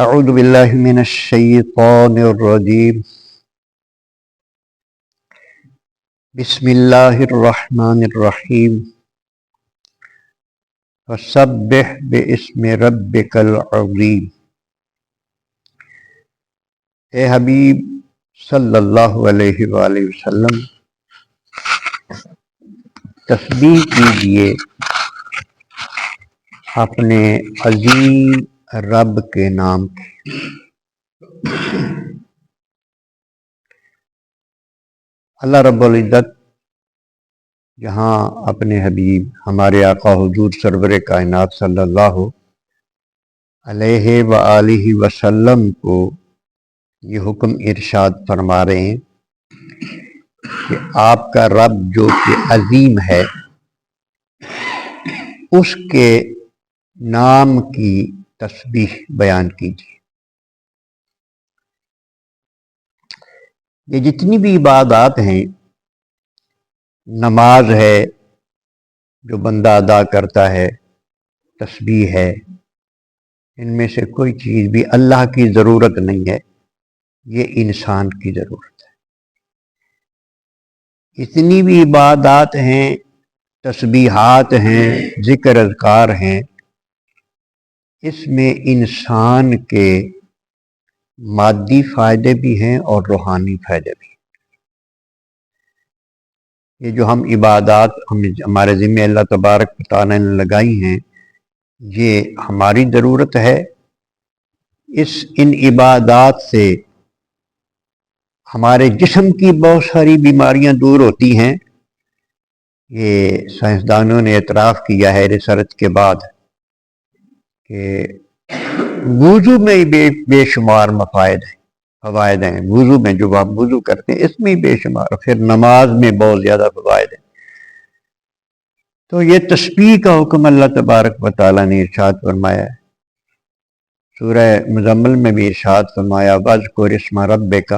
اعوذ باللہ من الشیطان الرجیم بسم اللہ الرحمن الرحیم فسبح باسم ربک العظیم۔ اے حبیب صلی اللہ علیہ وآلہ وسلم تسبیح کیجئے اپنے عظیم رب کے نام کی۔ اللہ رب العزت جہاں اپنے حبیب ہمارے آقا حضور سرور کائنات صلی اللہ علیہ وآلہ وسلم کو یہ حکم ارشاد فرما رہے ہیں کہ آپ کا رب جو کہ عظیم ہے اس کے نام کی تسبیح بیان کیجیے۔ یہ جتنی بھی عبادات ہیں، نماز ہے جو بندہ ادا کرتا ہے، تسبیح ہے، ان میں سے کوئی چیز بھی اللہ کی ضرورت نہیں ہے، یہ انسان کی ضرورت ہے۔ اتنی بھی عبادات ہیں، تسبیحات ہیں، ذکر اذکار ہیں، اس میں انسان کے مادی فائدے بھی ہیں اور روحانی فائدے بھی ہیں۔ یہ جو ہم عبادات ہمارے ذمہ اللہ تبارک و تعالی نے لگائی ہیں، یہ ہماری ضرورت ہے۔ ان عبادات سے ہمارے جسم کی بہت ساری بیماریاں دور ہوتی ہیں۔ یہ سائنسدانوں نے اعتراف کیا ہے ریسرچ کے بعد کہ وضو میں ہی بے شمار فوائد ہیں۔ وضو میں جو آپ وضو کرتے ہیں اس میں ہی بے شمار، پھر نماز میں بہت زیادہ فوائد ہیں۔ تو یہ تسبیح کا حکم اللہ تبارک و تعالیٰ نے ارشاد فرمایا ہے۔ سورہ مزمل میں بھی ارشاد فرمایا وَاذْكُرِ اسْمَ رَبِّكَ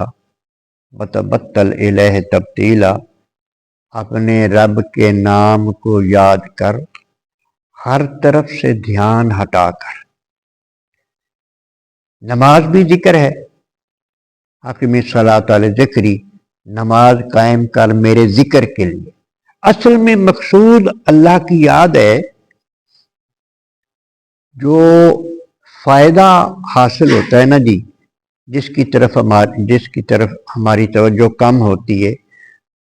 وَتَبَتَّلْ إِلَيْهِ تَبْتِيلًا، اپنے رب کے نام کو یاد کر، ہر طرف سے دھیان ہٹا کر۔ نماز بھی ذکر ہے، اقیم الصلاۃ علی ذکری، نماز قائم کر میرے ذکر کے لیے۔ اصل میں مقصود اللہ کی یاد ہے۔ جو فائدہ حاصل ہوتا ہے نا جی، جس کی طرف ہماری توجہ کم ہوتی ہے،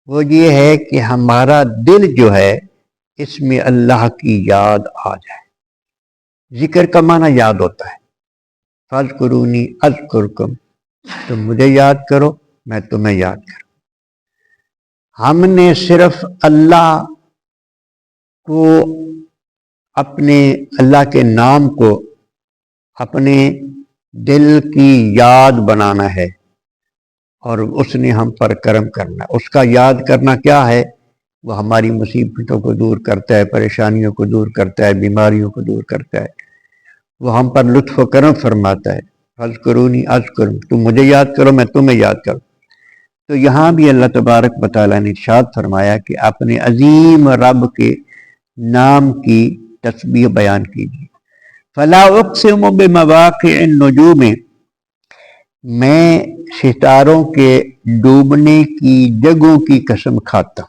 وہ یہ ہے کہ ہمارا دل جو ہے اس میں اللہ کی یاد آ جائے۔ ذکر کا معنی یاد ہوتا ہے۔ فاذکرونی اذکرکم، تم مجھے یاد کرو میں تمہیں یاد کروں۔ ہم نے صرف اللہ کو اللہ کے نام کو اپنے دل کی یاد بنانا ہے، اور اس نے ہم پر کرم کرنا ہے۔ اس کا یاد کرنا کیا ہے؟ وہ ہماری مصیبتوں کو دور کرتا ہے، پریشانیوں کو دور کرتا ہے، بیماریوں کو دور کرتا ہے۔ وہ ہم پر لطف و کرم فرماتا ہے۔ فاذکرونی اذکرکم، تم مجھے یاد کرو میں تمہیں یاد کروں۔ تو یہاں بھی اللہ تبارک و تعالیٰ نے ارشاد فرمایا کہ اپنے عظیم رب کے نام کی تسبیح بیان کیجیے۔ فلا اقسم بمواقع النجوم، میں ستاروں کے ڈوبنے کی جگہوں کی قسم کھاتا ہوں۔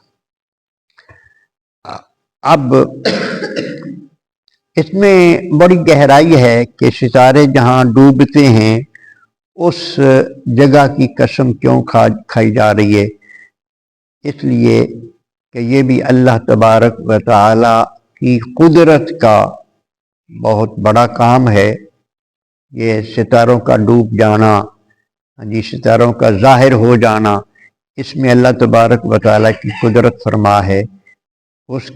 اب اس میں بڑی گہرائی ہے کہ ستارے جہاں ڈوبتے ہیں اس جگہ کی قسم کیوں کھائی جا رہی ہے؟ اس لیے کہ یہ بھی اللہ تبارک و تعالی کی قدرت کا بہت بڑا کام ہے۔ یہ ستاروں کا ڈوب جانا، ستاروں کا ظاہر ہو جانا، اس میں اللہ تبارک و تعالی کی قدرت فرما ہے۔ اس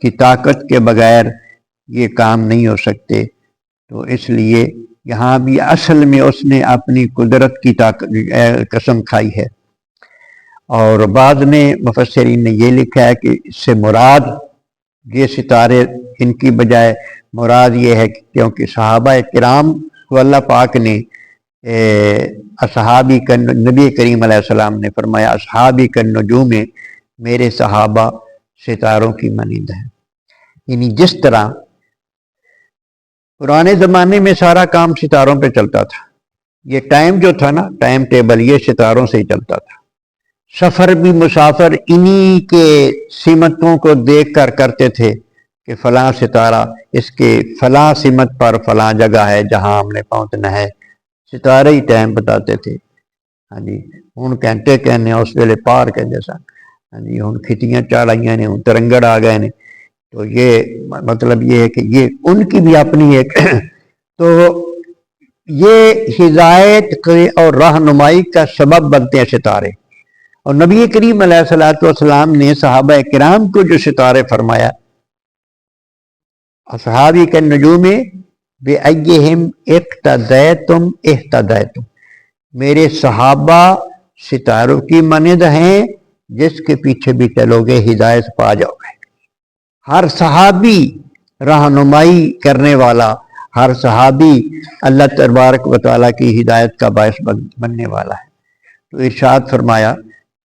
کی طاقت کے بغیر یہ کام نہیں ہو سکتے۔ تو اس لیے یہاں بھی اصل میں اس نے اپنی قدرت کی قسم کھائی ہے۔ اور بعض نے مفسرین نے یہ لکھا ہے کہ اس سے مراد یہ ستارے، ان کی بجائے مراد یہ ہے کہ کیونکہ صحابہ کرام کو اللہ پاک نے اصحابی کا، نبی کریم علیہ السلام نے فرمایا اصحابی کا نجوم، میرے صحابہ ستاروں کی مانند ہیں۔ یعنی جس طرح پرانے زمانے میں سارا کام ستاروں پہ چلتا تھا. یہ ٹائم جو تھا نا، ٹائم ٹیبل، یہ ستاروں سے ہی چلتا تھا. سفر بھی مسافر انہی کے سمتوں کو دیکھ کر کرتے تھے کہ فلاں ستارہ اس کے فلاں سمت پر فلاں جگہ ہے جہاں ہم نے پہنچنا ہے. ستارے ہی ٹائم بتاتے تھے. ہاں جی، ہوں گھنٹے کہنے اس ویلے پار کہ جیسا. ہاں جی، ہوں کھٹیاں چڑھ آئی نے، ہوں ترنگڑ آ گئے نے. تو یہ مطلب یہ ہے کہ یہ ان کی بھی اپنی ایک تو یہ ہدایت اور رہنمائی کا سبب بنتے ہیں ستارے. اور نبی کریم علیہ الصلوۃ والسلام نے صحابہ کرام کو جو ستارے فرمایا، اصحابی کے نجوم بِأَيِّهِمْ اقتدیتم اہتدیتم، میرے صحابہ ستاروں کی مانند ہیں، جس کے پیچھے بھی چلو گے ہدایت پا جاؤ گے. ہر صحابی رہنمائی کرنے والا، ہر صحابی اللہ تبارک و تعالیٰ کی ہدایت کا باعث بننے والا ہے. تو ارشاد فرمایا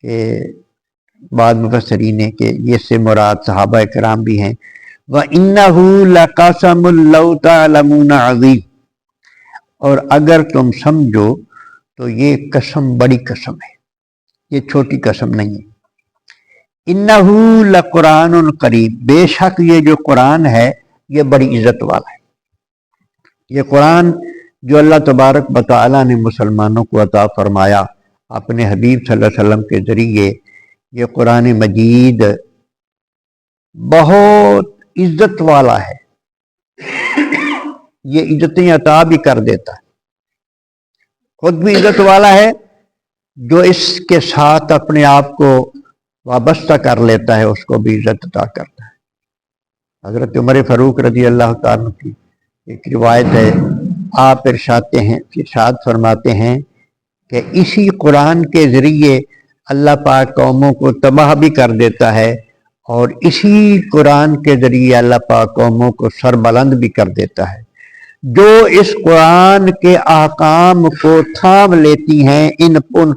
کہ بعض مفسرین نے کہ یہ سے مراد صحابہ کرام بھی ہیں. وَإِنَّهُ لَقَسَمٌ لَوْ تَعْلَمُونَ عَظِيمٌ، اور اگر تم سمجھو تو یہ قسم بڑی قسم ہے، یہ چھوٹی قسم نہیں ہے. اِنَّهُ لَقُرْآنٌ کریم، بے شک یہ جو قرآن ہے یہ بڑی عزت والا ہے. یہ قرآن جو اللہ تبارک و تعالیٰ نے مسلمانوں کو عطا فرمایا اپنے حبیب صلی اللہ علیہ وسلم کے ذریعے، یہ قرآن مجید بہت عزت والا ہے. یہ عزتیں عطا بھی کر دیتا ہے، خود بھی عزت والا ہے. جو اس کے ساتھ اپنے آپ کو وابستہ کر لیتا ہے اس کو بھی عزت عطا کرتا ہے. حضرت عمر فاروق رضی اللہ تعالیٰ کی ایک روایت ہے، آپ ارشاد فرماتے ہیں کہ اسی قرآن کے ذریعے اللہ پاک قوموں کو تباہ بھی کر دیتا ہے، اور اسی قرآن کے ذریعے اللہ پاک قوموں کو سربلند بھی کر دیتا ہے. جو اس قرآن کے احکام کو تھام لیتی ہیں، ان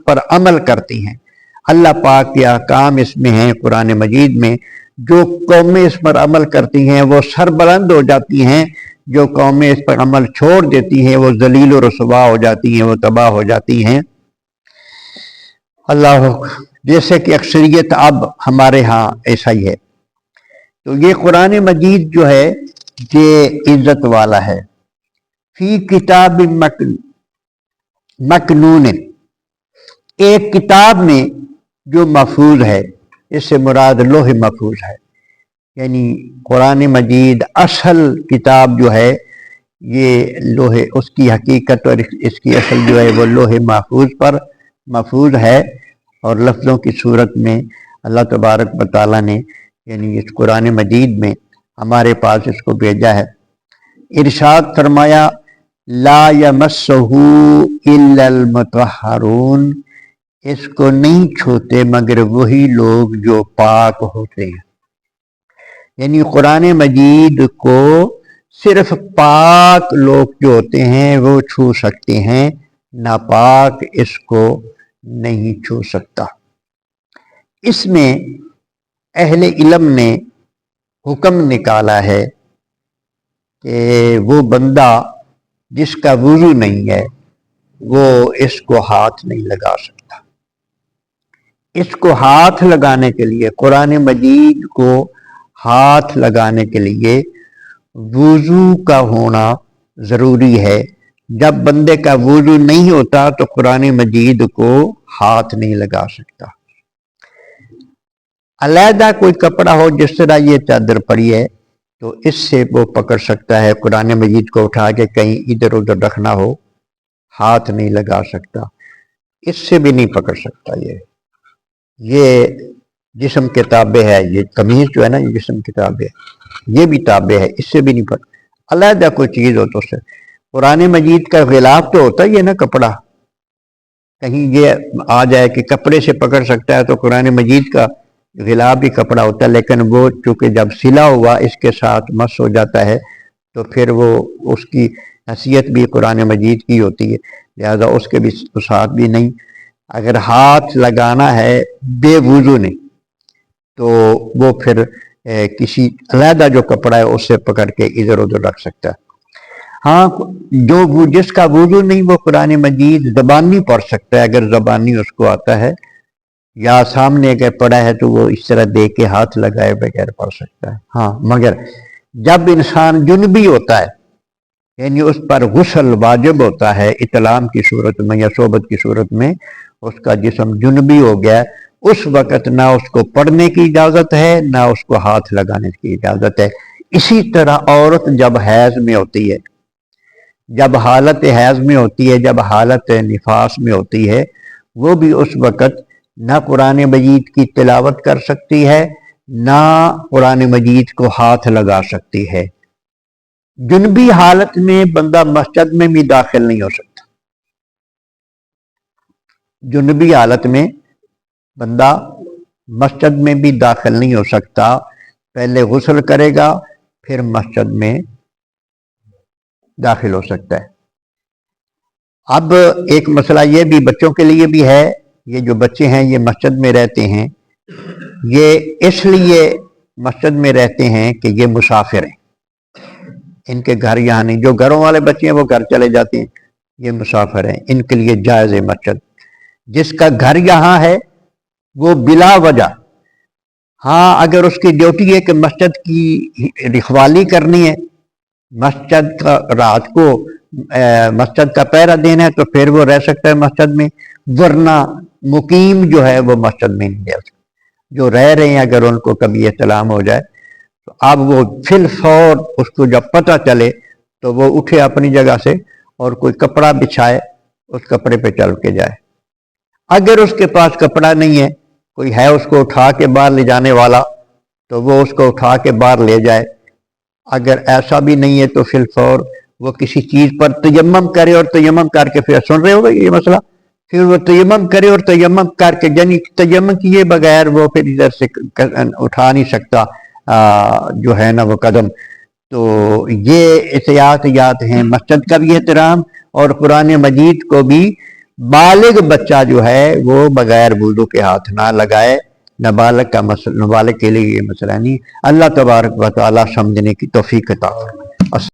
پر عمل کرتی ہیں. اللہ پاک کے احکام اس میں ہیں قرآن مجید میں. جو قومیں اس پر عمل کرتی ہیں وہ سربلند ہو جاتی ہیں، جو قومیں اس پر عمل چھوڑ دیتی ہیں وہ ذلیل و رسوا ہو جاتی ہیں، وہ تباہ ہو جاتی ہیں. اللہ، جیسے کہ اکثریت اب ہمارے ہاں ایسا ہی ہے. تو یہ قرآن مجید جو ہے یہ عزت والا ہے. فی کتاب مکنون، ایک کتاب میں جو محفوظ ہے، اس سے مراد لوح محفوظ ہے. یعنی قرآن مجید اصل کتاب جو ہے یہ لوح، اس کی حقیقت اور اس کی اصل جو ہے وہ لوح محفوظ پر محفوظ ہے. اور لفظوں کی صورت میں اللہ تبارک و تعالیٰ نے یعنی اس قرآن مجید میں ہمارے پاس اس کو بھیجا ہے. ارشاد فرمایا لا یمسہ الا المطہرون، اس کو نہیں چھوتے مگر وہی لوگ جو پاک ہوتے ہیں. یعنی قرآن مجید کو صرف پاک لوگ جو ہوتے ہیں وہ چھو سکتے ہیں، ناپاک اس کو نہیں چھو سکتا. اس میں اہل علم نے حکم نکالا ہے کہ وہ بندہ جس کا وضو نہیں ہے وہ اس کو ہاتھ نہیں لگا سکتا. اس کو ہاتھ لگانے کے لیے، قرآن مجید کو ہاتھ لگانے کے لیے وضو کا ہونا ضروری ہے. جب بندے کا وضو نہیں ہوتا تو قرآن مجید کو ہاتھ نہیں لگا سکتا. علیحدہ کوئی کپڑا ہو، جس طرح یہ چادر پڑی ہے، تو اس سے وہ پکڑ سکتا ہے. قرآن مجید کو اٹھا کے کہیں ادھر ادھر رکھنا ہو، ہاتھ نہیں لگا سکتا. اس سے بھی نہیں پکڑ سکتا. یہ جسم کے تابع ہے. یہ قمیص جو ہے نا، یہ جسم کے تابع ہے، یہ بھی تابع ہے، اس سے بھی نہیں پکڑ. علیحدہ کوئی چیز ہو تو اس سے. قرآن مجید کا غلاف تو ہوتا ہی ہے نا کپڑا. کہیں یہ آ جائے کہ کپڑے سے پکڑ سکتا ہے تو قرآن مجید کا غلاف بھی کپڑا ہوتا ہے، لیکن وہ چونکہ جب سلا ہوا اس کے ساتھ مس ہو جاتا ہے تو پھر وہ اس کی حیثیت بھی قرآن مجید کی ہوتی ہے، لہذا اس کے بھی ساتھ بھی نہیں. اگر ہاتھ لگانا ہے بے وضو نہیں تو وہ پھر کسی علیحدہ جو کپڑا ہے اس سے پکڑ کے ادھر ادھر رکھ سکتا ہے. ہاں جس کا وضو نہیں وہ قرآن مجید زبانی پڑھ سکتا ہے، اگر زبانی اس کو آتا ہے، یا سامنے اگر پڑھا ہے تو وہ اس طرح دیکھ کے ہاتھ لگائے بغیر پڑھ سکتا ہے۔ ہاں مگر جب انسان جنبی ہوتا ہے، یعنی اس پر غسل واجب ہوتا ہے اطلام کی صورت میں یا صحبت کی صورت میں، اس کا جسم جنبی ہو گیا، اس وقت نہ اس کو پڑھنے کی اجازت ہے نہ اس کو ہاتھ لگانے کی اجازت ہے۔ اسی طرح عورت جب حیض میں ہوتی ہے، جب حالت حیض میں ہوتی ہے، جب حالت نفاس میں ہوتی ہے، وہ بھی اس وقت نہ قرآن مجید کی تلاوت کر سکتی ہے نہ قرآن مجید کو ہاتھ لگا سکتی ہے۔ جنبی حالت میں بندہ مسجد میں بھی داخل نہیں ہو سکتا۔ جنبی حالت میں بندہ مسجد میں بھی داخل نہیں ہو سکتا، پہلے غسل کرے گا پھر مسجد میں داخل ہو سکتا ہے۔ اب ایک مسئلہ یہ بھی بچوں کے لیے بھی ہے، یہ جو بچے ہیں یہ مسجد میں رہتے ہیں، یہ اس لیے مسجد میں رہتے ہیں کہ یہ مسافر ہیں، ان کے گھر یہاں نہیں، جو گھروں والے بچے ہیں وہ گھر چلے جاتے ہیں، یہ مسافر ہیں، ان کے لیے جائز ہے مسجد۔ جس کا گھر یہاں ہے وہ بلا وجہ، ہاں اگر اس کی ڈیوٹی ہے کہ مسجد کی رکھوالی کرنی ہے، مسجد کا رات کو مسجد کا پہرا دینا ہے، تو پھر وہ رہ سکتا ہے مسجد میں، ورنہ مقیم جو ہے وہ مسجد میں نہیں رہ سکتا۔ جو رہ رہے ہیں اگر ان کو کبھی اطلاع ہو جائے تو اب وہ فی الفور اس کو جب پتہ چلے تو وہ اٹھے اپنی جگہ سے اور کوئی کپڑا بچھائے، اس کپڑے پہ چل کے جائے۔ اگر اس کے پاس کپڑا نہیں ہے، کوئی ہے اس کو اٹھا کے باہر لے جانے والا، تو وہ اس کو اٹھا کے باہر لے جائے۔ اگر ایسا بھی نہیں ہے تو فی الفور وہ کسی چیز پر تیمم کرے، اور تیمم کر کے پھر سن رہے ہوگا یہ مسئلہ، پھر وہ تیمم کرے اور تیمم کر کے، یعنی تیمم کیے بغیر وہ پھر ادھر سے اٹھا نہیں سکتا جو ہے نا وہ قدم۔ تو یہ احتیاطیات ہیں، مسجد کا بھی احترام، اور قرآن مجید کو بھی بالغ بچہ جو ہے وہ بغیر وضو کے ہاتھ نہ لگائے۔ نابالغ کے لیے یہ مسئلہ نہیں۔ اللہ تبارک و تعالی سمجھنے کی توفیق عطا فرمائے۔